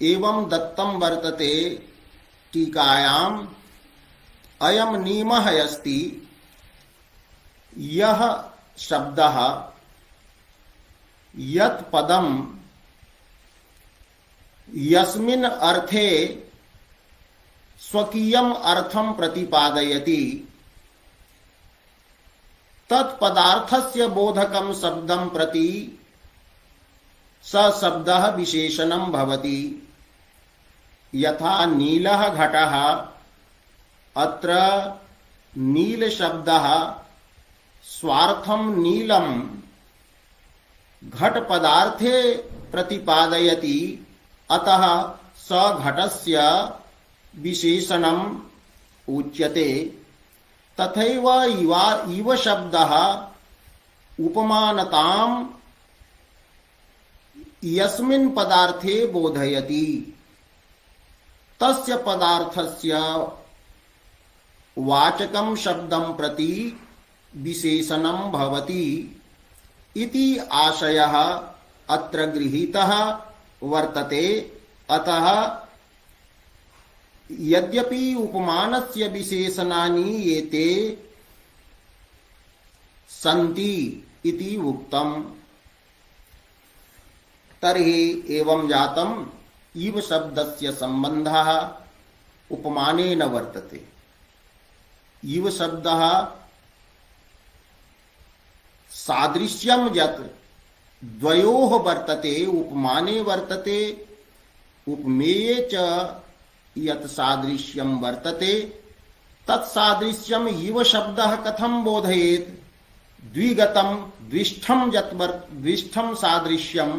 एवं दत्तं वर्तते टीकायाम्। अयं नियमः अस्ति यः शब्दः यत् पदं यस्मिन् अर्थे स्वकीयम् अर्थं प्रतिपादयति तत्पदार्थस्य बोधकं शब्दं प्रति स शब्दः विशेषणं भवति। यथा नीलः घटः अत्र नील शब्दः स्वार्थं नीलं घट पदार्थे प्रतिपादयति अतः स घटस्य विशेषणम् उच्यते। तथैव इव शब्दः उपमानतां यस्मिन् पदार्थे बोधयति तस्य पदार्थस्य वाचकं शब्दं प्रति विशेषणं भवति इति आशयः अत्र गृहीतः वर्तते। अतः यद्यपि उपमानस्य विशेषणानि एते सन्ति इति उक्तम्। तर्हि एवं जातम् इव शब्दस्य सम्बन्धः उपमानेन वर्तते। इव शब्दः सादृश्यं यत् द्वयोः वर्तते उपमाने वर्तते, उपमेये च यत् सादृश्यं वर्तते तत्सादृश्यम् इव शब्दः कथं बोधयेत्? द्विगतं द्विष्ठं सादृश्यं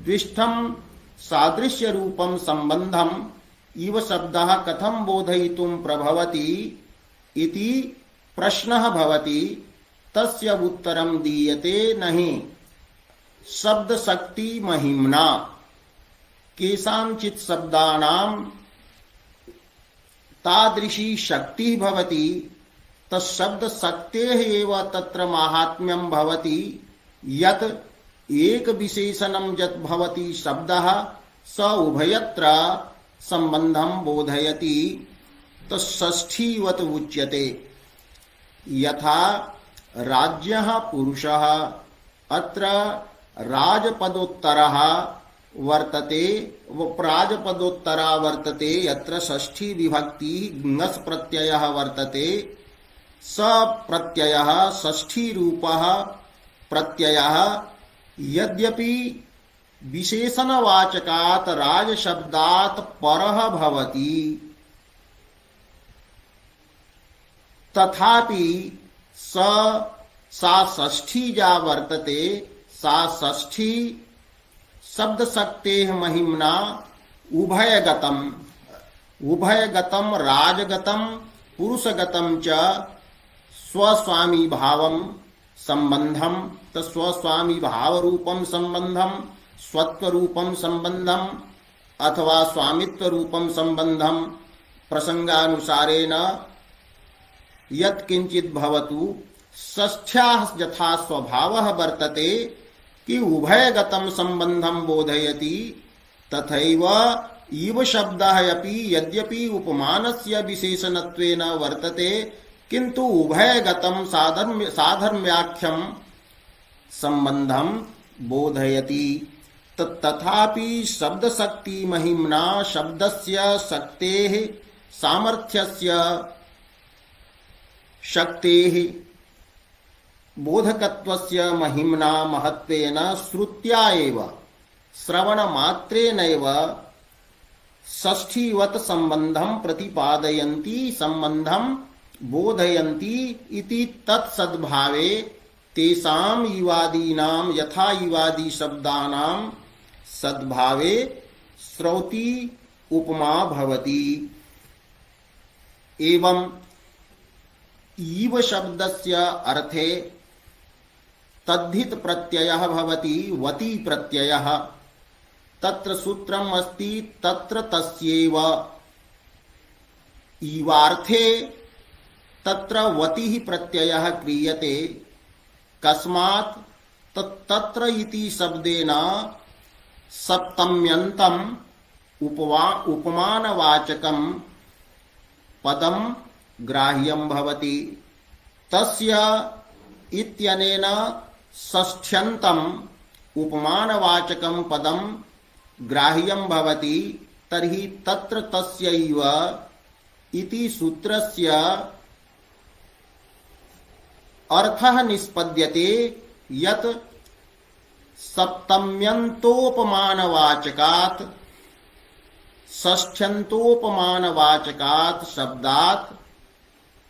द्विष्ठं सादृश्य रूपं संबंधम इव शब्दः कथं बोधयितुं प्रभवति इति प्रश्नः भवति। तस्य उत्तरं दीयते नहीं। शब्द शक्ति महिम्ना केषाञ्चित् शब्दानां तादृशी शक्ति भवति तत्शब्द शक्तेः एव तत्र माहात्म्यं भवति। यत् एक विशेषणं यत् भवति शब्दः स उभयत्र संबंधं बोधयति तत्षष्ठीवत् उच्यते। यथा राज्यः पुरुषः अत्र राजपदोत्तरः वर्तते प्राजपदोत्तरा वर्तते यत्र षष्ठी विभक्ति ङस् प्रत्ययः वर्तते। स प्रत्ययः षष्ठी रूपः प्रत्ययः यद्यपि विशेषणवाचकात् राजशब्दात् परः भवति तथापि सा षष्ठी या वर्तते सा षष्ठी शब्द शक्तेः महिम्ना उभयगतं राजगतं पुरुषगतं च स्वस्वामी भावं संबंधम तस्वस्वामी भाव रूपम संबंधम स्वत्व रूपम संबंधम अथवा स्वामित्व रूपम संबंधम प्रसंगानुसारेण यत् किंचित भवतु षष्ठ्याः यथा स्वभावः वर्तते कि उभयगतं संबंधं बोधयति तथैव इव शब्दः अपि यद्यपि उपमानस्य विशेषणत्वेन वर्तते किंतु उभयगतं साधर्म्याख्यं संबंधं बोधयति। तथापि शब्द शक्ति महिम्ना शब्दस्य शक्तेः सामर्थ्यस्य शक्तेः बोधकत्वस्य महिम्ना महत्वेन श्रुत्या एव श्रवणमात्रेनैव षष्ठीवत् संबंधं प्रतिपादयन्ति संबंधं बोधयन्ति इति तत्सद्भावे तेषां इवादीनां यथा इवादी शब्दानां सद्भावे श्रौति उपमा भवति। एवं इव शब्दस्य अर्थे तद्धित प्रत्ययः भवति वति प्रत्ययः। तत्र सूत्रम् अस्ति तत्र तस्यैव इवार्थे तत्र वतिः प्रत्ययः क्रियते। कस्मात् तत्र इति शब्देन सप्तम्यन्तम् उपमानवाचकं पदं ग्राह्यं भवति। तस्य इत्यनेन षष्ठ्यन्तम् उपमानवाचकं पदं ग्राह्यं भवति। तर्हि तत्र तस्यैव इति सूत्रस्य अर्थः निष्पद्यते यत् सप्तम्यन्तोपमानवाचकात् षष्ठ्यन्तोपमानवाचकात् शब्दात्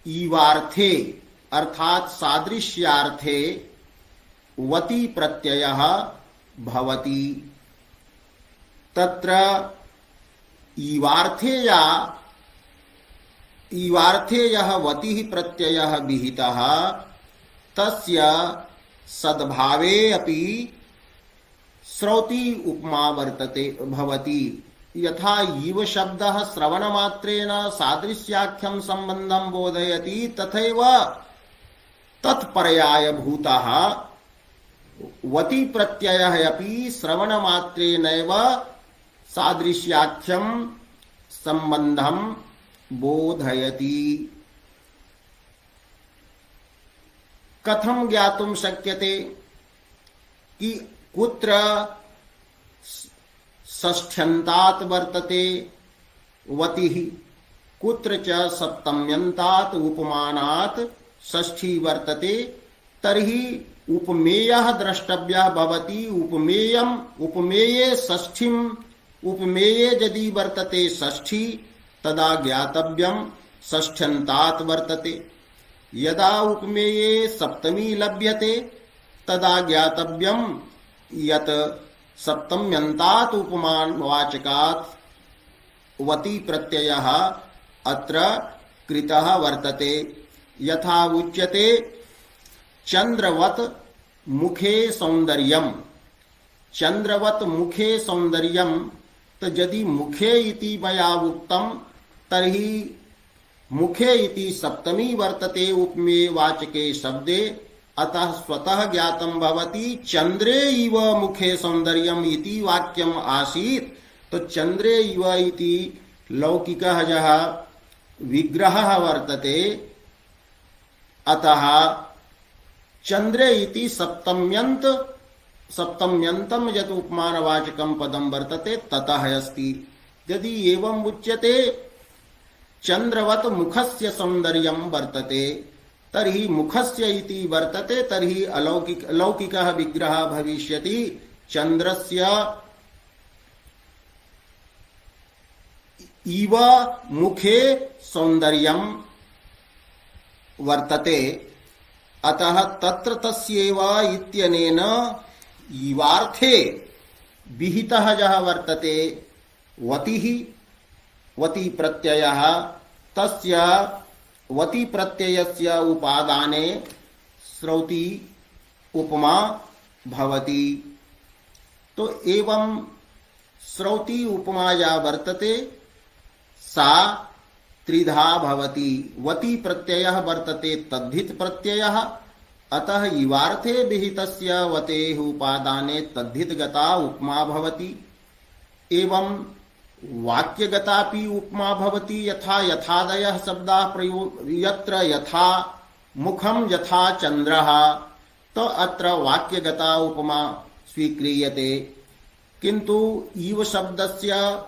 ईवार्थे अर्थात सादृश्यार्थे वति प्रत्ययः भवति। तत्र ईवार्थे यः वतिः प्रत्ययः विहितः तस्य सद्भावे अपि श्रौति उपमा वर्तते भवति। यथा इव शब्दः श्रवणमात्रेण सादृश्याख्यं संबंधं बोधयति तथैव तत्पर्यायभूतः वति प्रत्ययः अपि श्रवणमात्रेणैव सादृश्याख्यं संबंधं बोधयति। कथं ज्ञातुं शक्यते कि कुत्र षष्ठ्यन्तात् वर्तते वतिः कुत्र च सप्तम्यन्तात् उपमानात् षष्ठी वर्तते तर्हि उपमेयः द्रष्टव्यः भवति। उपमेयम् उपमेये षष्ठीम् उपमेये यदि वर्तते षष्ठी तदा ज्ञातव्यम् षष्ठ्यन्तात् वर्तते। यदा उपमेये सप्तमी लभ्यते तदा ज्ञातव्यम् यत् सप्तम्यन्तात् उपमानवाचकात् वति प्रत्ययः अत्र कृतः वर्तते। यथा उच्यते चंद्रवत मुखे सौंदर्यम। चंद्रवत मुखे सौंदर्यम, तो यदि मुखे इति मया उक्तम तर्हि मुखे इति सप्तमी वर्तते उपमेय वाचके शब्दे, अतः स्वतः ज्ञातम भवति चंद्रे इव मुखे सौंदर्यम इति वाक्यम आसीत्। तो चंद्रे इव इति लौकिकः यः विग्रहः वर्तते, अतः चंद्रे इति सप्तम्यंतम यत् उपमानवाचकं पदं वर्तते ततः अस्ति। यदि एवं उच्यते चंद्रवत मुखस्य सौंदर्यं वर्तते तर्हि मुखस्य इति वर्तते, तर्हि लौकिकः विग्रहः भविष्यति चंद्रस्य इव मुखे सौंदर्यं वर्तते। अतः तत्र तस्यैव इत्यनेन इवार्थे विहितः यः वर्तते वतिः वति प्रत्ययः, तस्य वति प्रत्ययस्य उपादाने श्रौति उपमा भवति। तो एवं श्रौति उपमा या वर्तते सा त्रिधा भवति। वति प्रत्ययः वर्तते तद्धित प्रत्ययः, अतः इवार्थे विहितस्य वतेः उपादाने तद्धित गता उपमा भवति। एवं वाक्यगतापि उपमा भवति। यथा यथादयः शब्दाः प्रयोग यत्र यथा मुखं यथा चंद्रः, तो अत्र वाक्यगता उपमा स्वीक्रियते। किंतु इव शब्दस्य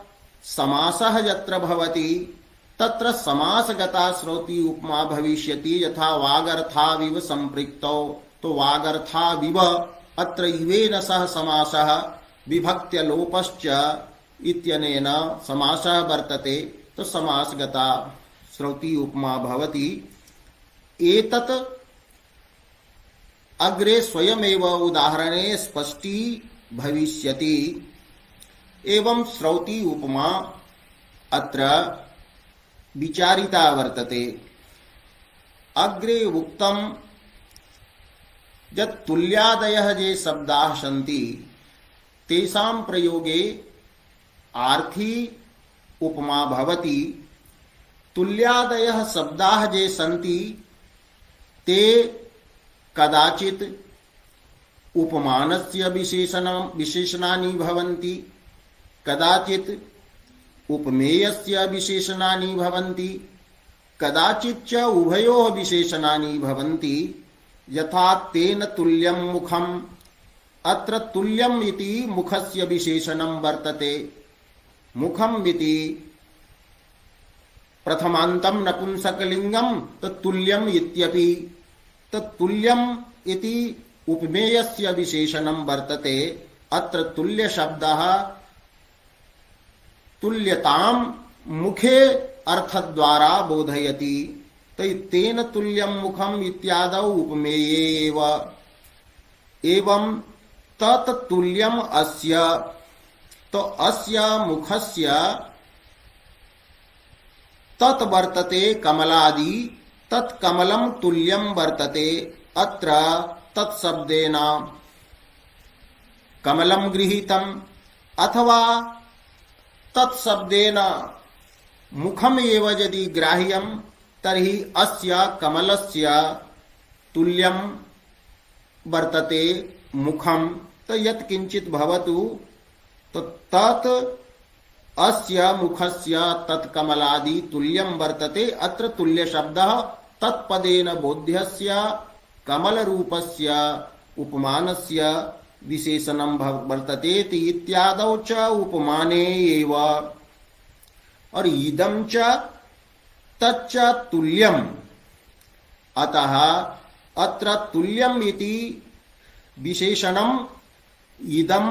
समासः यत्र भवति तत्र समासगता श्रौति उपमा भविष्यति। यथा वागर्थाविव संपृक्तौ, तो वागर्थाविव अत्र इवेन सह समासः विभक्त्यलोपश्च इत्यनेन समासः वर्तते, तो समासगता श्रौति उपमा भवति। एतत् अग्रे स्वयमेव उदाहरणे स्पष्टी भविष्यति। एवं श्रौति उपमा अत्र विचारिता वर्तते। अग्रे उक्तम यत् तुल्यादयः ये शब्दाः सन्ति तेषां प्रयोगे आर्थी उपमा भवति। तुल्यादयः शब्दाः ये सन्ति ते कदाचित् उपमानस्य विशेषणानि भवन्ति, कदाचित् उपमेयस्य विशेषणानि भवन्ति, कदाचित् च उभयोः विशेषणानि भवन्ति। यथा तेन तुल्यं मुखम्, अत्र तुल्यम् इति मुखस्य विशेषणं वर्तते। मुखम् इति प्रथमान्तं नपुंसकलिङ्गं तुल्यम् इत्यपि, तुल्यम् इति उपमेयस्य विशेषणं वर्तते। अत्र तुल्य शब्दः तुल्यतां मुखे अर्थद्वारा बोधयति। तेन तुल्यं मुखम् इत्यादौ उपमेये एव। एवं तत् तुल्यम् अस्य, तो अस्य मुखस्य तत् वर्तते कमलादि, तत् कमलं तुल्यं वर्तते। अत्र तत्शब्देन कमलं गृहीतम्, अथवा तत्शब्देन मुखम एव यदि ग्राह्यं तर्हि अस्य कमलस्य तुल्यं वर्तते मुखम। तो यत् किंचित् भवतु, तो तत् अस्य मुखस्य तत् कमलादि तुल्यं वर्तते। अत्र तुल्य शब्दः तत्पदेन बोध्यस्य कमल रूपस्य उपमानस्य विशेषणं वर्तते इत्यादौ च उपमाने एव। और इदं च तच्च तुल्यम्, अतः अत्र तुल्यम् इति विशेषणम् इदम्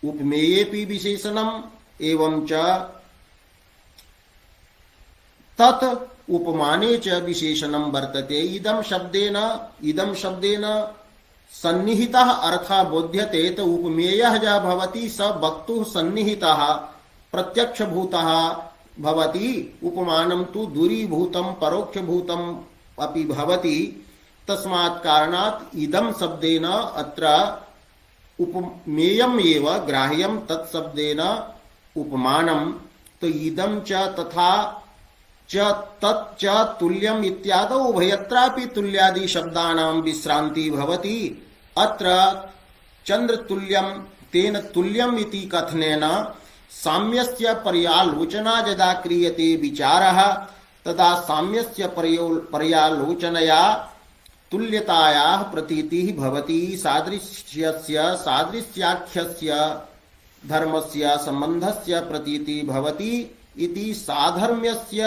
उपमेयेपि विशेषणम् एवं च तत् उपमाने च विशेषणं वर्तते। इदं शब्देन सन्निहितः अर्थः बोध्यते। तो उपमेयः यः भवति स वक्तुः सन्निहितः प्रत्यक्षभूतः भवति। उपमानं तु दूरीभूतं परोक्षभूतम् अपि भवति। तस्मात् कारणात् इदं शब्देन अत्र उपमेयम् एव ग्राह्यं तत्शब्देन उपमानं। तो इदं च तथा च तच्च तुल्यम् इत्यादौ उभयत्रापि तुल्यादि शब्दानां विश्रान्ति भवति। अत्र चन्द्रतुल्यं तेन तुल्यम् इति कथनेन साम्यस्य पर्यालोचना यदा क्रियते विचारः तदा साम्यस्य पर्यालोचनया तुल्यतायाः प्रतीतिः भवति। सादृश्यस्य सादृश्याख्यस्य धर्मस्य संबन्धस्य प्रतीतिः भवति इति साधर्म्यस्य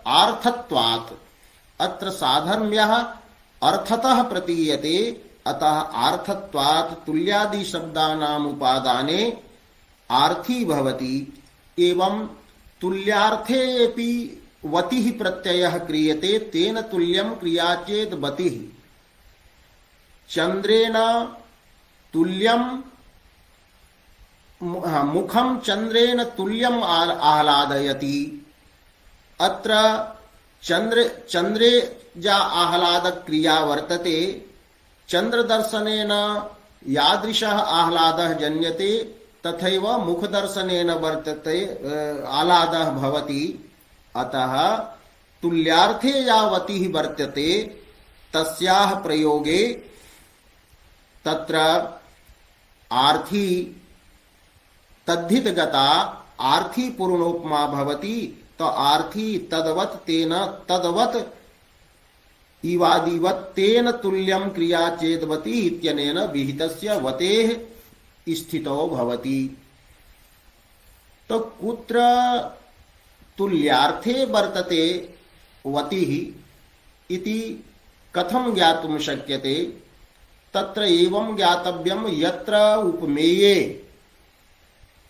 आर्थत्वात्। अत्र साधर्म्यः अर्थतः प्रतीयते, अतः आर्थत्वात् तुल्यादि शब्दानाम् उपादाने आर्थी भवति। एवं तुल्यार्थेऽपि वतिः प्रत्ययः क्रियते, तेन तुल्यं क्रिया चेत् वतिः। चन्द्रेण तुल्यं मुखं चन्द्रेण तुल्यम् आह्लादयति। अत्र चन्द्रे या आह्लादक क्रिया वर्तते, चन्द्रदर्शनेन यादृशः आह्लादः जन्यते तथैव मुखदर्शनेन वर्तते आह्लादः भवति। अतः तुल्यार्थे यावतिः वर्तते तस्याः प्रयोगे तत्र आर्थी तद्धितगता आर्थी पूर्णोपमा भवति। तो आर्थी तदवत् तेन तदवत् इवादिवत् तेन तुल्यं क्रिया चेद्वति इत्यनेन विहितस्य वतेः स्थितो भवति। तो कुत्र तुल्यार्थे वर्तते वतिः इति कथं ज्ञातुं शक्यते? तत्र एवं ज्ञातव्यं यत्र उपमेये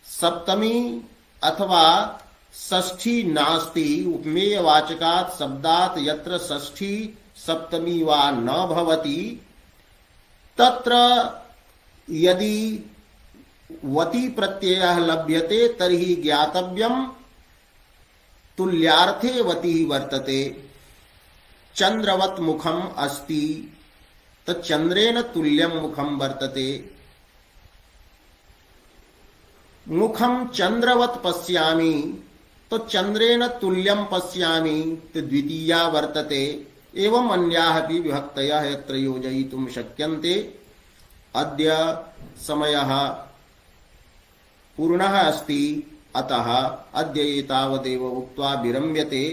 सप्तमी अथवा षष्ठी नास्ति, उपमेयवाचकात् शब्दात् यत्र षष्ठी सप्तमी वा न भवति तत्र यदि वति प्रत्ययः लभ्यते तर्हि ज्ञातव्यं तुल्यार्थे वतिः वर्तते। चन्द्रवत् मुखम् अस्ति, तो चन्द्रेण तुल्यं मुखं वर्तते। मुखं चन्द्रवत् पश्यामि, तो चन्द्रेण तुल्यं पश्यामि, तो द्वितीया वर्तते। एवं अन्याः अपि विभक्तयः यत्र योजयितुं शक्यन्ते। अद्य समयः पूर्णः अस्ति, अतः अद्य एतावदेव उक्त्वा विरम्यते।